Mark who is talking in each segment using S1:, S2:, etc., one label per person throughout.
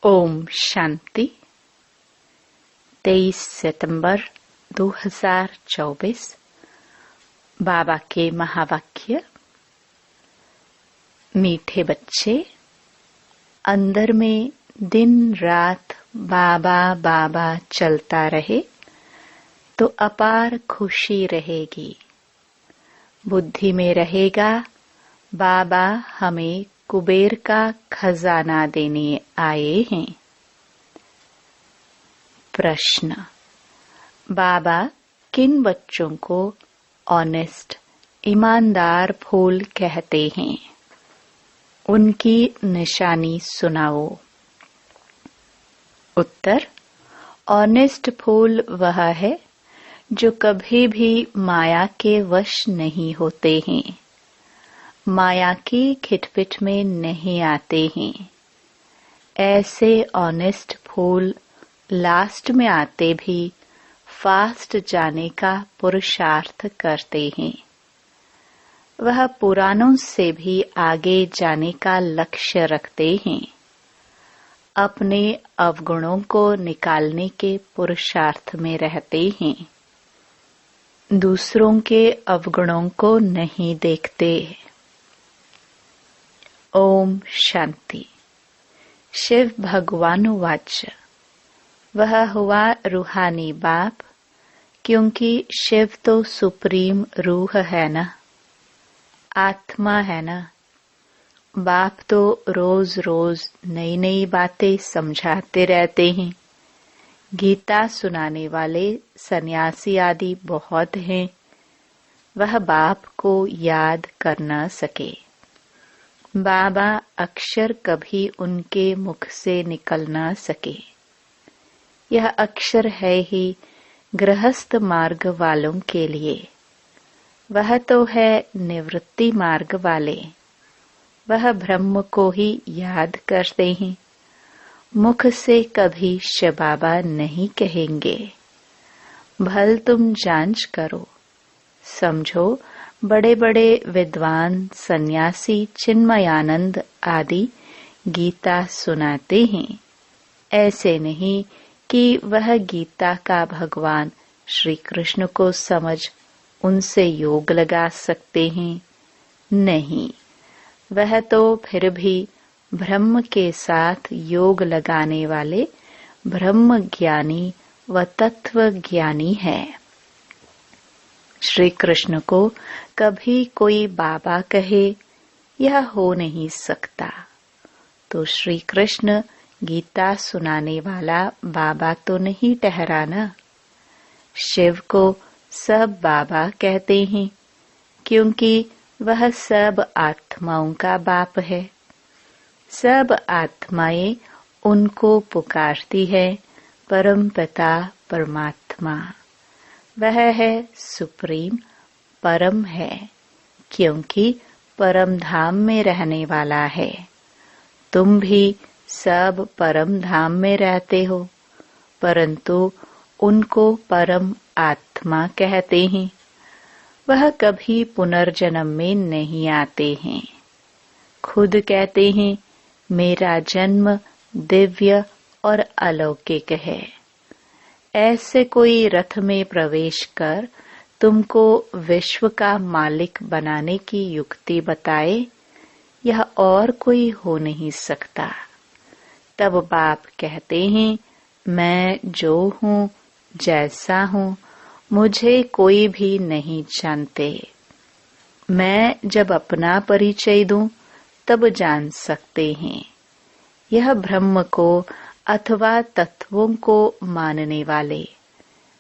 S1: ओम शांति। 23 सितंबर 2024। बाबा के महावाक्य। मीठे बच्चे, अंदर में दिन रात बाबा बाबा चलता रहे तो अपार खुशी रहेगी। बुद्धि में रहेगा बाबा हमें कुबेर का खजाना देने आए हैं। प्रश्न: बाबा किन बच्चों को ऑनेस्ट ईमानदार फूल कहते हैं? उनकी निशानी सुनाओ। उत्तर: ऑनेस्ट फूल वह है जो कभी भी माया के वश नहीं होते हैं, माया की खिटपिट में नहीं आते हैं। ऐसे ऑनेस्ट फूल लास्ट में आते भी फास्ट जाने का पुरुषार्थ करते हैं। वह पुरानों से भी आगे जाने का लक्ष्य रखते हैं। अपने अवगुणों को निकालने के पुरुषार्थ में रहते हैं। दूसरों के अवगुणों को नहीं देखते। ओम शांति। शिव भगवान वाच्य। वह हुआ रूहानी बाप, क्योंकि शिव तो सुप्रीम रूह है ना, आत्मा है ना। बाप तो रोज रोज नई नई बातें समझाते रहते हैं। गीता सुनाने वाले सन्यासी आदि बहुत हैं। वह बाप को याद कर न सके। बाबा अक्षर कभी उनके मुख से निकल न सके। यह अक्षर है ही गृहस्थ मार्ग वालों के लिए। वह तो है निवृत्ति मार्ग वाले। वह ब्रह्म को ही याद करते हैं। मुख से कभी शबाबा नहीं कहेंगे। भल तुम जांच करो, समझो। बड़े बड़े विद्वान सन्यासी चिन्मयानंद आदि गीता सुनाते हैं। ऐसे नहीं कि वह गीता का भगवान श्री कृष्ण को समझ उनसे योग लगा सकते हैं। नहीं, वह तो फिर भी ब्रह्म के साथ योग लगाने वाले ब्रह्म ज्ञानी व तत्व ज्ञानी है। श्री कृष्ण को कभी कोई बाबा कहे, यह हो नहीं सकता। तो श्री कृष्ण गीता सुनाने वाला बाबा तो नहीं ठहरा ना। शिव को सब बाबा कहते हैं, क्योंकि वह सब आत्माओं का बाप है। सब आत्माएं उनको पुकारती है परम पिता परमात्मा। वह है सुप्रीम, परम है, क्योंकि परम धाम में रहने वाला है। तुम भी सब परम धाम में रहते हो, परंतु उनको परम आत्मा कहते हैं। वह कभी पुनर्जन्म में नहीं आते हैं। खुद कहते हैं, मेरा जन्म दिव्य और अलौकिक है। ऐसे कोई रथ में प्रवेश कर तुमको विश्व का मालिक बनाने की युक्ति बताए, यह और कोई हो नहीं सकता। तब बाप कहते हैं, मैं जो हूँ जैसा हूँ मुझे कोई भी नहीं जानते। मैं जब अपना परिचय दूं तब जान सकते हैं। यह ब्रह्म को अथवा तत्वों को मानने वाले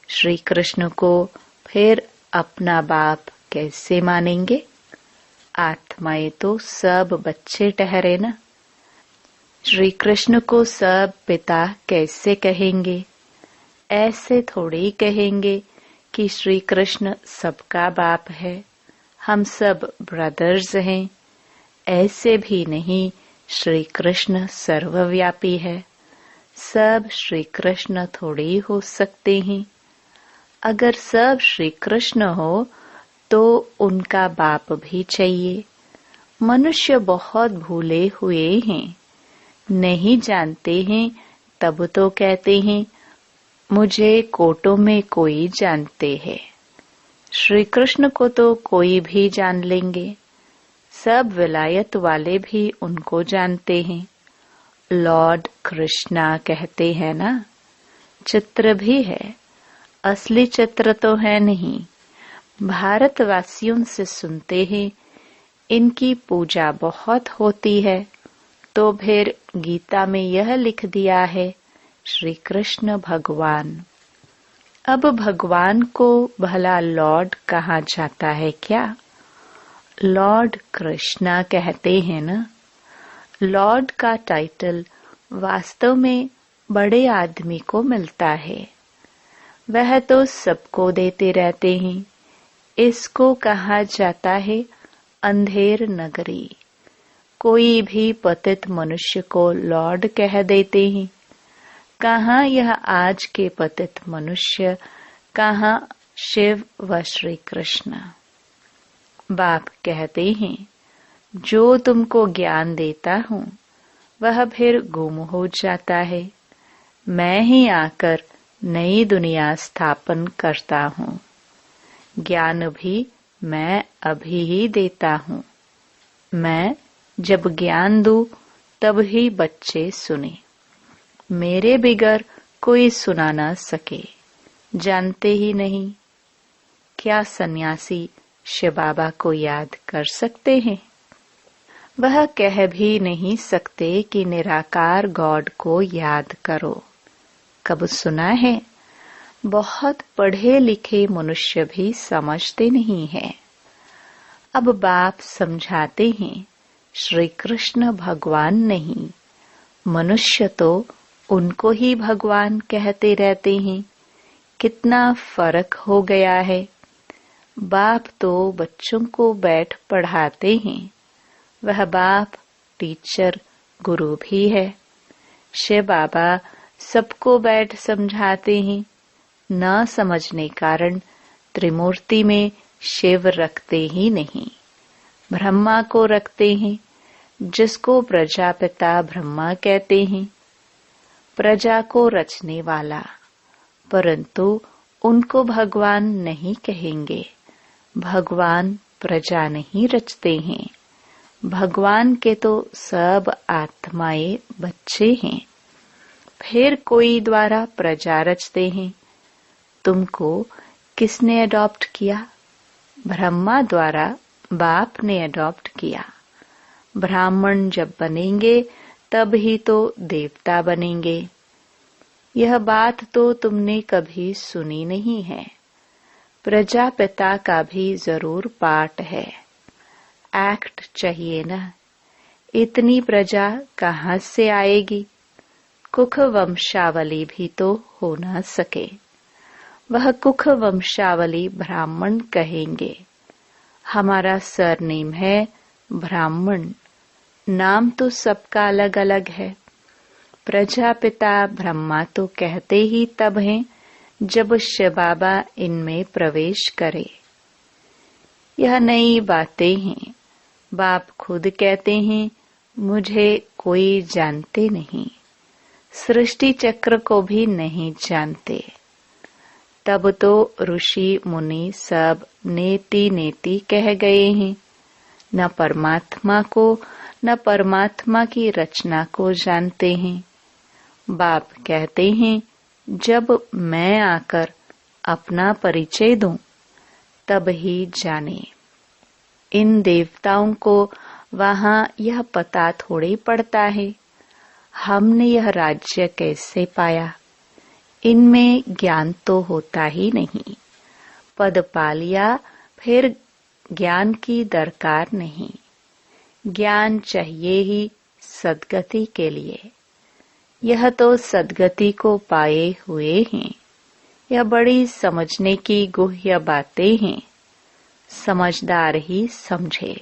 S1: श्री कृष्ण को फिर अपना बाप कैसे मानेंगे? आत्माएं तो सब बच्चे ठहरे ना। श्री कृष्ण को सब पिता कैसे कहेंगे? ऐसे थोड़ी कहेंगे कि श्री कृष्ण सबका बाप है, हम सब ब्रदर्स हैं। ऐसे भी नहीं, श्री कृष्ण सर्वव्यापी है। सब श्री कृष्ण थोड़ी हो सकते हैं। अगर सब श्री कृष्ण हो तो उनका बाप भी चाहिए। मनुष्य बहुत भूले हुए हैं। नहीं जानते हैं तब तो कहते हैं मुझे कोटों में कोई जानते हैं। श्री कृष्ण को तो कोई भी जान लेंगे, सब विलायत वाले भी उनको जानते हैं। लॉर्ड कृष्णा कहते हैं ना। चित्र भी है, असली चित्र तो है नहीं। भारतवासियों से सुनते हैं इनकी पूजा बहुत होती है, तो फिर गीता में यह लिख दिया है श्री कृष्ण भगवान। अब भगवान को भला लॉर्ड कहा जाता है क्या? लॉर्ड कृष्णा कहते हैं ना। लॉर्ड का टाइटल वास्तव में बड़े आदमी को मिलता है, वह तो सबको देते रहते हैं। इसको कहा जाता है अंधेर नगरी। कोई भी पतित मनुष्य को लॉर्ड कह देते हैं। कहाँ यह आज के पतित मनुष्य, कहाँ शिव व श्री कृष्ण। बाप कहते हैं जो तुमको ज्ञान देता हूँ वह फिर गुम हो जाता है। मैं ही आकर नई दुनिया स्थापन करता हूँ। ज्ञान भी मैं अभी ही देता हूँ। मैं जब ज्ञान दूं तब ही बच्चे सुने। मेरे बिगर कोई सुना ना सके, जानते ही नहीं। क्या सन्यासी शिव बाबा को याद कर सकते हैं? वह कह भी नहीं सकते कि निराकार गॉड को याद करो। कब सुना है? बहुत पढ़े लिखे मनुष्य भी समझते नहीं है। अब बाप समझाते हैं श्री कृष्ण भगवान नहीं, मनुष्य तो उनको ही भगवान कहते रहते हैं। कितना फर्क हो गया है। बाप तो बच्चों को बैठ पढ़ाते हैं, वह बाप टीचर गुरु भी है। शिव बाबा सबको बैठ समझाते हैं। न समझने कारण त्रिमूर्ति में शिव रखते ही नहीं, ब्रह्मा को रखते हैं, जिसको प्रजापिता ब्रह्मा कहते हैं। प्रजा को रचने वाला, परंतु उनको भगवान नहीं कहेंगे। भगवान प्रजा नहीं रचते हैं। भगवान के तो सब आत्माएं बच्चे हैं। फिर कोई द्वारा प्रजा रचते हैं। तुमको किसने अडॉप्ट किया? ब्रह्मा द्वारा बाप ने अडॉप्ट किया। ब्राह्मण जब बनेंगे तब ही तो देवता बनेंगे। यह बात तो तुमने कभी सुनी नहीं है। प्रजापिता का भी जरूर पाठ है। एक्ट चाहिए ना। इतनी प्रजा कहाँ से आएगी? कुख वंशावली भी तो हो ना सके। वह कुख वंशावली ब्राह्मण कहेंगे। हमारा सरनेम है ब्राह्मण। नाम तो सबका अलग अलग है। प्रजापिता ब्रह्मा तो कहते ही तब हैं जब शिव बाबा इनमें प्रवेश करे। यह नई बातें हैं। बाप खुद कहते हैं मुझे कोई जानते नहीं, सृष्टि चक्र को भी नहीं जानते। तब तो ऋषि मुनि सब नेति नेति कह गए हैं। न परमात्मा को न परमात्मा की रचना को जानते हैं। बाप कहते हैं जब मैं आकर अपना परिचय दूं तब ही जाने। इन देवताओं को वहां यह पता थोड़ी पड़ता है हमने यह राज्य कैसे पाया। इनमें ज्ञान तो होता ही नहीं। पद पा लिया फिर ज्ञान की दरकार नहीं। ज्ञान चाहिए ही सद्गति के लिए। यह तो सद्गति को पाए हुए हैं। यह बड़ी समझने की गुह्य बातें हैं। समझदार ही समझे।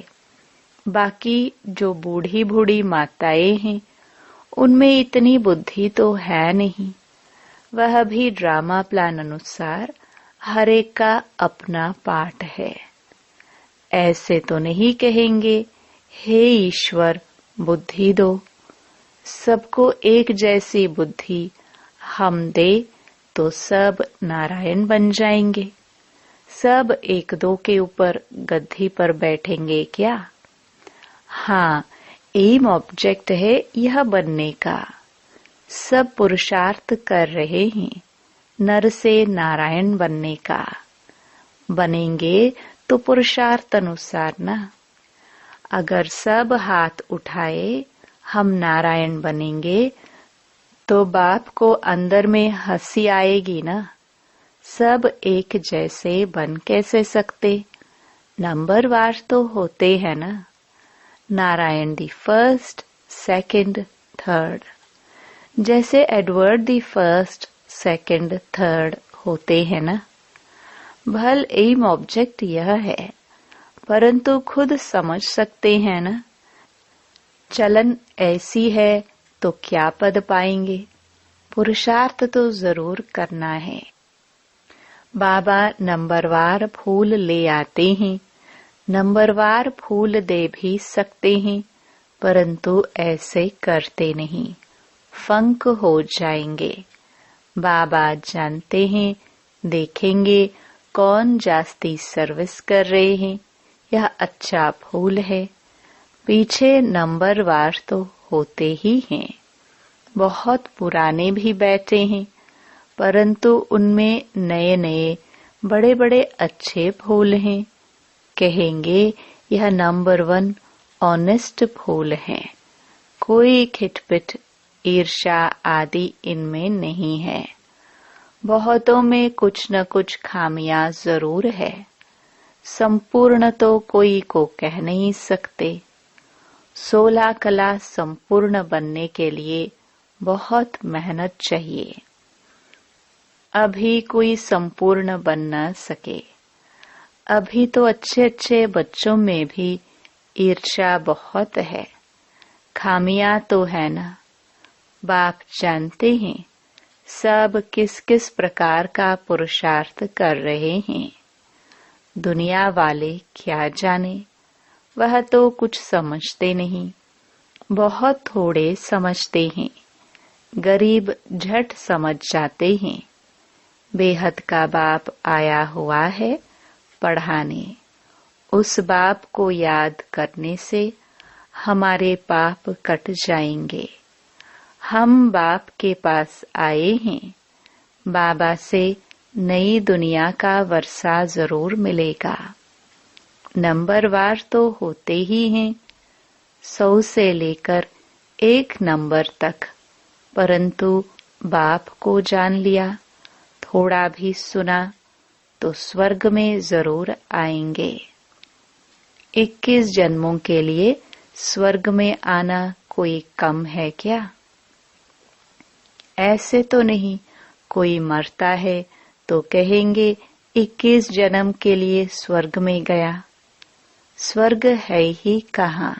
S1: बाकी जो बूढ़ी बूढ़ी माताएं हैं उनमें इतनी बुद्धि तो है नहीं। वह भी ड्रामा प्लान अनुसार हर एक का अपना पाठ है। ऐसे तो नहीं कहेंगे हे ईश्वर बुद्धि दो। सबको एक जैसी बुद्धि हम दे तो सब नारायण बन जाएंगे। सब एक दो के ऊपर गद्दी पर बैठेंगे क्या? हाँ, एम ऑब्जेक्ट है यह बनने का। सब पुरुषार्थ कर रहे हैं नर से नारायण बनने का। बनेंगे तो पुरुषार्थ अनुसार ना। अगर सब हाथ उठाए हम नारायण बनेंगे तो बाप को अंदर में हंसी आएगी ना। सब एक जैसे बन कैसे सकते? नंबरवार तो होते हैं ना। Narayan the first, second, third, जैसे Edward the first, second, third होते हैं ना। भल एम ऑब्जेक्ट यह है, परंतु खुद समझ सकते हैं ना। चलन ऐसी है तो क्या पद पाएंगे? पुरुषार्थ तो जरूर करना है। बाबा नंबरवार फूल ले आते हैं, नंबरवार फूल दे भी सकते हैं, परंतु ऐसे करते नहीं, फंक हो जाएंगे। बाबा जानते हैं, देखेंगे कौन जास्ती सर्विस कर रहे हैं, यह अच्छा फूल है। पीछे नंबरवार तो होते ही हैं, बहुत पुराने भी बैठे हैं, परंतु उनमें नए नए बड़े बड़े अच्छे फूल हैं। कहेंगे यह नंबर 1 ऑनेस्ट फूल हैं, कोई खिटपिट ईर्ष्या आदि इनमें नहीं है। बहुतों में कुछ न कुछ खामियां जरूर है, संपूर्ण तो कोई को कह नहीं सकते। 16 कला संपूर्ण बनने के लिए बहुत मेहनत चाहिए। अभी कोई संपूर्ण बन न सके। अभी तो अच्छे अच्छे बच्चों में भी ईर्ष्या बहुत है, खामियां तो है ना। बाप जानते हैं सब किस किस प्रकार का पुरुषार्थ कर रहे हैं। दुनिया वाले क्या जाने, वह तो कुछ समझते नहीं, बहुत थोड़े समझते हैं। गरीब झट समझ जाते हैं। बेहद का बाप आया हुआ है पढ़ाने। उस बाप को याद करने से हमारे पाप कट जाएंगे। हम बाप के पास आए हैं, बाबा से नई दुनिया का वर्षा जरूर मिलेगा। नंबरवार तो होते ही हैं, 100 से लेकर 1 नंबर तक, परंतु बाप को जान लिया, थोड़ा भी सुना तो स्वर्ग में जरूर आएंगे। 21 जन्मों के लिए स्वर्ग में आना कोई कम है क्या? ऐसे तो नहीं, कोई मरता है तो कहेंगे 21 जन्म के लिए स्वर्ग में गया। स्वर्ग है ही कहाँ?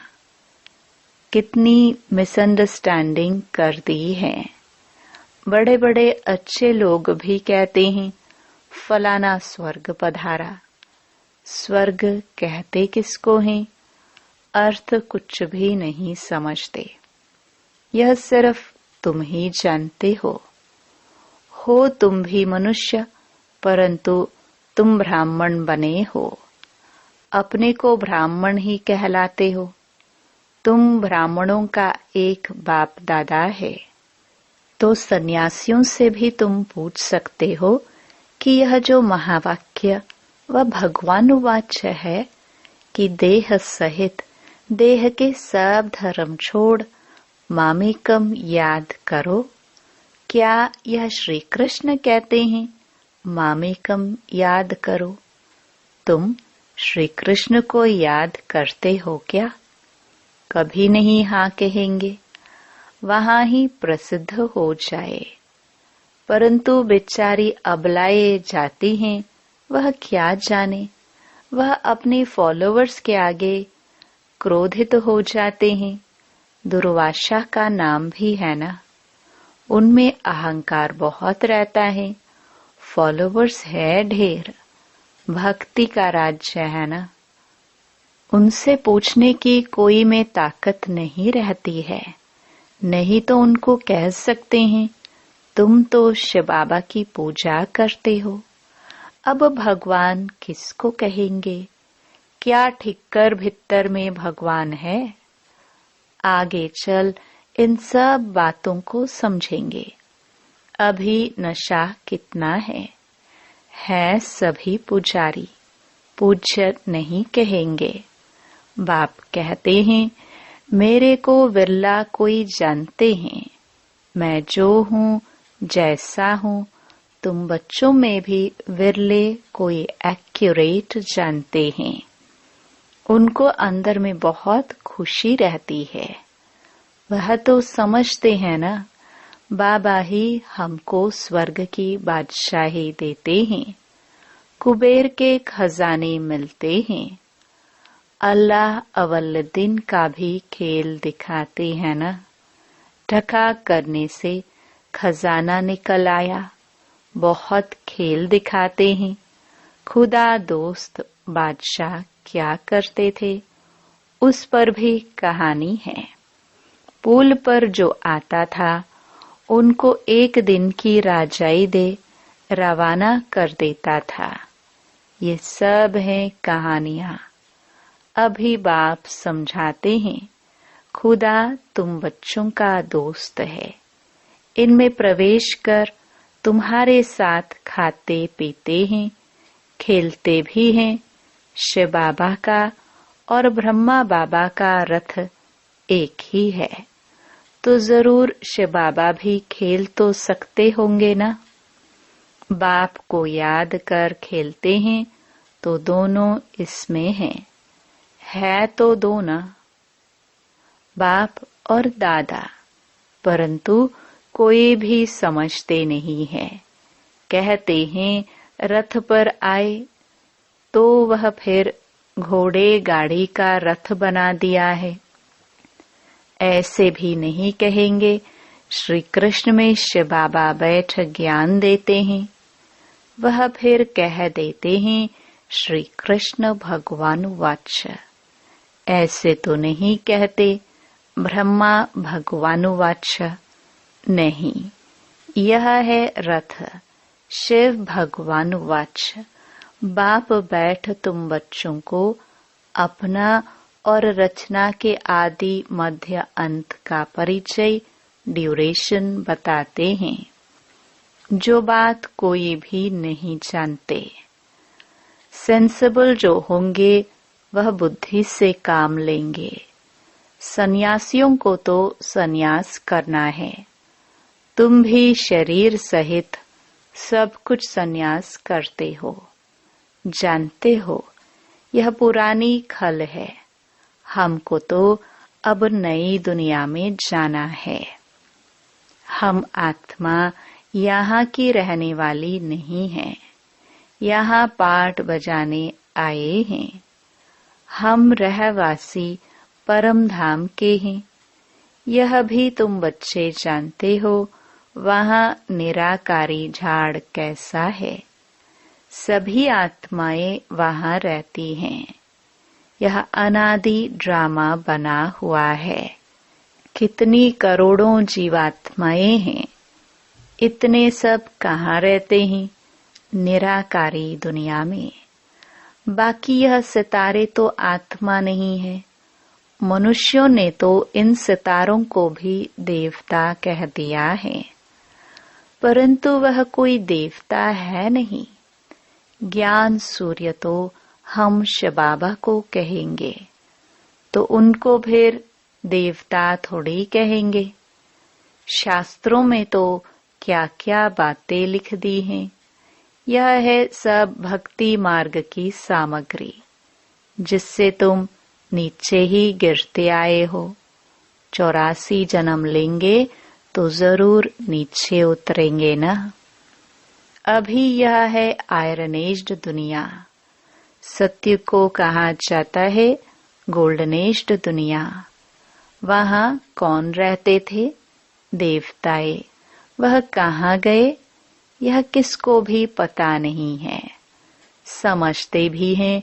S1: कितनी मिसअंडरस्टैंडिंग कर दी है। बड़े बड़े अच्छे लोग भी कहते हैं फलाना स्वर्ग पधारा। स्वर्ग कहते किसको हैं? अर्थ कुछ भी नहीं समझते। यह सिर्फ तुम ही जानते हो तुम भी मनुष्य, परंतु तुम ब्राह्मण बने हो। अपने को ब्राह्मण ही कहलाते हो। तुम ब्राह्मणों का एक बाप दादा है। तो सन्यासियों से भी तुम पूछ सकते हो कि यह जो महावाक्य वह भगवान वाच्य है कि देह सहित देह के सब धर्म छोड़ मामेकम याद करो। क्या यह श्री कृष्ण कहते हैं मामेकम याद करो? तुम श्री कृष्ण को याद करते हो क्या? कभी नहीं हाँ कहेंगे, वहां ही प्रसिद्ध हो जाए। परंतु बेचारी अबलाए जाती हैं, वह क्या जाने। वह अपने फॉलोअर्स के आगे क्रोधित हो जाते हैं। दुर्वासा का नाम भी है ना, उनमें अहंकार बहुत रहता है। फॉलोअर्स है ढेर, भक्ति का राज्य है ना। उनसे पूछने की कोई में ताकत नहीं रहती है। नहीं तो उनको कह सकते हैं, तुम तो शिव बाबा की पूजा करते हो। अब भगवान किसको कहेंगे? क्या ठिक्कर भित्तर में भगवान है? आगे चल इन सब बातों को समझेंगे। अभी नशा कितना है सभी पुजारी, पूज्य नहीं कहेंगे। बाप कहते हैं, मेरे को विरला कोई जानते हैं। मैं जो हूँ, जैसा हूँ, तुम बच्चों में भी विरले कोई एक्यूरेट जानते हैं। उनको अंदर में बहुत खुशी रहती है। वह तो समझते हैं ना, बाबा ही हमको स्वर्ग की बादशाही देते हैं, कुबेर के खजाने मिलते हैं। अल्लाह अव्वल दिन का भी खेल दिखाते हैं ना, ढका करने से खजाना निकल आया। बहुत खेल दिखाते हैं। खुदा दोस्त बादशाह क्या करते थे, उस पर भी कहानी है। पुल पर जो आता था, उनको एक दिन की राजाई दे रवाना कर देता था। ये सब है कहानियां। अभी बाप समझाते हैं, खुदा तुम बच्चों का दोस्त है। इनमें प्रवेश कर तुम्हारे साथ खाते पीते हैं, खेलते भी हैं। शिव बाबा का और ब्रह्मा बाबा का रथ एक ही है, तो जरूर शिव बाबा भी खेल तो सकते होंगे ना। बाप को याद कर खेलते हैं तो दोनों इसमें है तो दो ना, बाप और दादा, परंतु कोई भी समझते नहीं है। कहते हैं रथ पर आए तो वह फिर घोड़े गाड़ी का रथ बना दिया है। ऐसे भी नहीं कहेंगे श्री कृष्ण में शिव बाबा बैठ ज्ञान देते हैं। वह फिर कह देते हैं श्री कृष्ण भगवान वाच। ऐसे तो नहीं कहते ब्रह्मा भगवान वाच। नहीं, यह है रथ शिव भगवान वाच। बाप बैठ तुम बच्चों को अपना और रचना के आदि मध्य अंत का परिचय ड्यूरेशन बताते हैं, जो बात कोई भी नहीं जानते। सेंसिबल जो होंगे वह बुद्धि से काम लेंगे। सन्यासियों को तो सन्यास करना है। तुम भी शरीर सहित सब कुछ सन्यास करते हो। जानते हो यह पुरानी खल है। हमको तो अब नई दुनिया में जाना है। हम आत्मा यहाँ की रहने वाली नहीं है। यहाँ पाठ बजाने आए हैं। हम रहवासी परम धाम के हैं। यह भी तुम बच्चे जानते हो, वहाँ निराकारी झाड़ कैसा है। सभी आत्माएं वहाँ रहती हैं। यह अनादि ड्रामा बना हुआ है। कितनी करोड़ों जीवात्माएं हैं। इतने सब कहाँ रहते हैं? निराकारी दुनिया में। बाकी यह सितारे तो आत्मा नहीं है। मनुष्यों ने तो इन सितारों को भी देवता कह दिया है, परंतु वह कोई देवता है नहीं। ज्ञान सूर्य तो हम शिव बाबा को कहेंगे, तो उनको फिर देवता थोड़ी कहेंगे। शास्त्रों में तो क्या क्या बातें लिख दी हैं। यह है सब भक्ति मार्ग की सामग्री, जिससे तुम नीचे ही गिरते आए हो। 84 जन्म लेंगे तो जरूर नीचे उतरेंगे ना। अभी यह है आयरन एज्ड दुनिया। सत्य को कहा जाता है गोल्डन एज्ड दुनिया। वहाँ कौन रहते थे? देवताएं। वह कहाँ गए? यह किसको भी पता नहीं है। समझते भी हैं,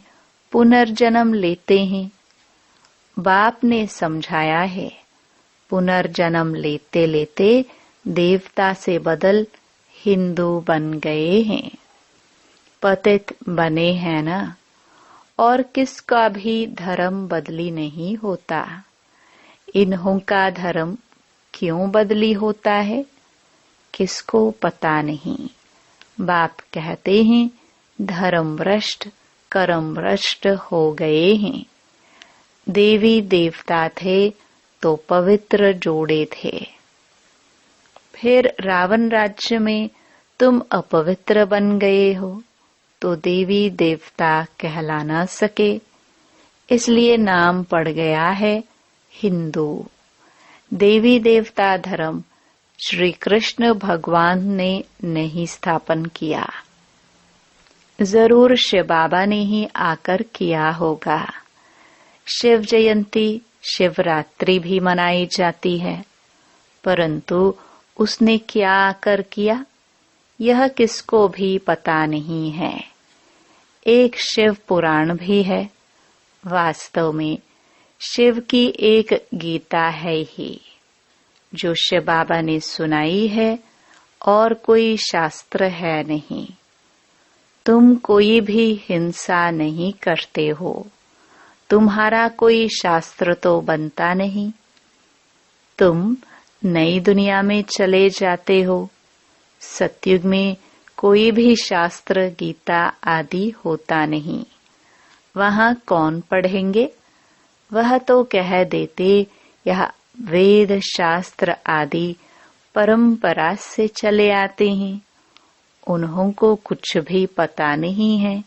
S1: पुनर्जन्म लेते हैं। बाप ने समझाया है, पुनर्जन्म लेते लेते देवता से बदल हिंदू बन गए हैं, पतित बने हैं ना। और किसका भी धर्म बदली नहीं होता। इन्हों का धर्म क्यों बदली होता है, किसको पता नहीं। बाप कहते हैं धर्म भ्रष्ट कर्म भ्रष्ट हो गए हैं। देवी देवता थे तो पवित्र जोड़े थे, फिर रावण राज्य में तुम अपवित्र बन गए हो तो देवी देवता कहला ना सके, इसलिए नाम पड़ गया है हिंदू। देवी देवता धर्म श्री कृष्ण भगवान ने नहीं स्थापन किया, जरूर शिव बाबा ने ही आकर किया होगा। शिव जयंती शिवरात्रि भी मनाई जाती है, परंतु उसने क्या आकर किया यह किसको भी पता नहीं है। एक शिव पुराण भी है, वास्तव में शिव की एक गीता है ही जो शिव बाबा ने सुनाई है, और कोई शास्त्र है नहीं। तुम कोई भी हिंसा नहीं करते हो, तुम्हारा कोई शास्त्र तो बनता नहीं। तुम नई दुनिया में चले जाते हो, सतयुग में कोई भी शास्त्र गीता आदि होता नहीं। वहाँ कौन पढ़ेंगे, वह तो कह देते यह वेद शास्त्र आदि परंपरा से चले आते हैं, उन्हों को कुछ भी पता नहीं है।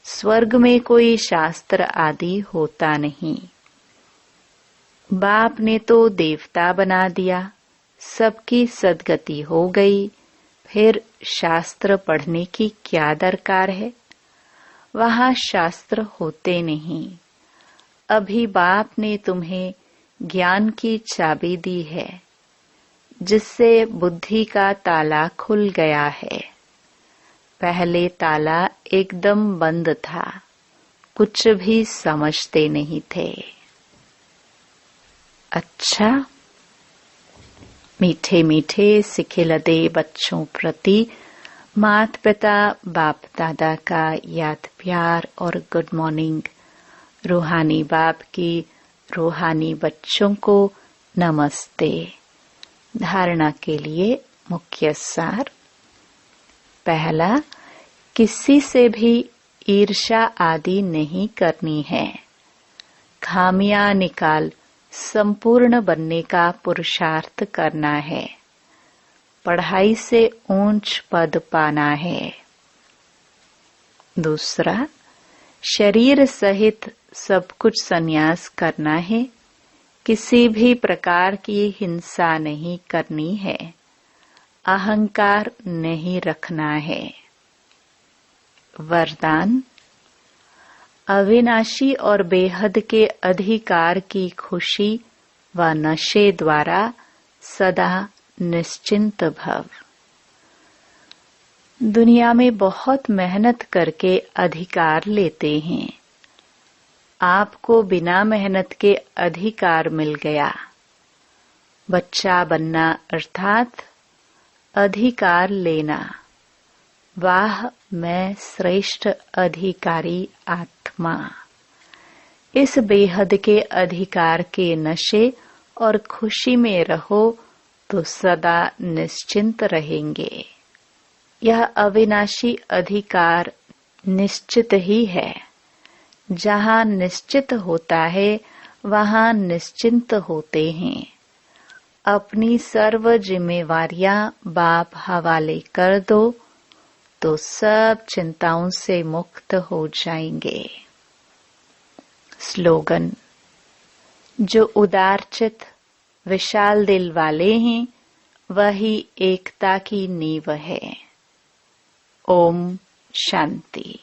S1: स्वर्ग में कोई शास्त्र आदि होता नहीं। बाप ने तो देवता बना दिया, सबकी सदगति हो गई, फिर शास्त्र पढ़ने की क्या दरकार है। वहाँ शास्त्र होते नहीं। अभी बाप ने तुम्हें ज्ञान की चाबी दी है, जिससे बुद्धि का ताला खुल गया है। पहले ताला एकदम बंद था, कुछ भी समझते नहीं थे। अच्छा, मीठे मीठे सिखिलदे बच्चों प्रति मात पिता बाप दादा का याद प्यार और गुड मॉर्निंग। रूहानी बाप की रूहानी बच्चों को नमस्ते। धारणा के लिए मुख्य सार। पहला, किसी से भी ईर्ष्या आदि नहीं करनी है। खामियां निकाल संपूर्ण बनने का पुरुषार्थ करना है। पढ़ाई से ऊंच पद पाना है। दूसरा, शरीर सहित सब कुछ संन्यास करना है। किसी भी प्रकार की हिंसा नहीं करनी है। अहंकार नहीं रखना है। वरदान, अविनाशी और बेहद के अधिकार की खुशी व नशे द्वारा सदा निश्चिंत भव। दुनिया में बहुत मेहनत करके अधिकार लेते हैं। आपको बिना मेहनत के अधिकार मिल गया। बच्चा बनना अर्थात अधिकार लेना। वाह, मैं श्रेष्ठ अधिकारी आत्मा। इस बेहद के अधिकार के नशे और खुशी में रहो तो सदा निश्चिंत रहेंगे। यह अविनाशी अधिकार निश्चित ही है। जहाँ निश्चित होता है वहाँ निश्चिंत होते हैं। अपनी सर्व जिम्मेवारियां बाप हवाले कर दो तो सब चिंताओं से मुक्त हो जाएंगे। स्लोगन, जो उदारचित विशाल दिल वाले हैं वही एकता की नींव है। ओम शांति।